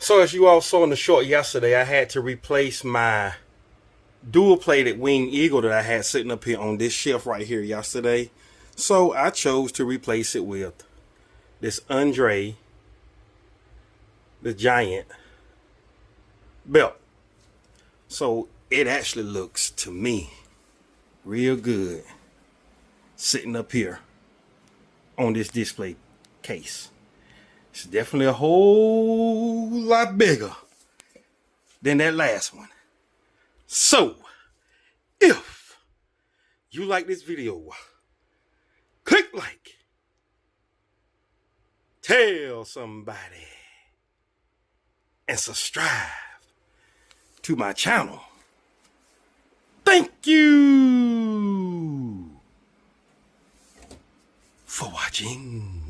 So as you all saw in the short yesterday, I had to replace my dual-plated Wing Eagle that I had sitting up here on this shelf right here yesterday. So I chose to replace it with this Andre the Giant belt. So it actually looks to me real good sitting up here on this display case. It's definitely a whole lot bigger than that last one. So, if you like this video, click like, tell somebody, and subscribe to my channel. Thank you for watching.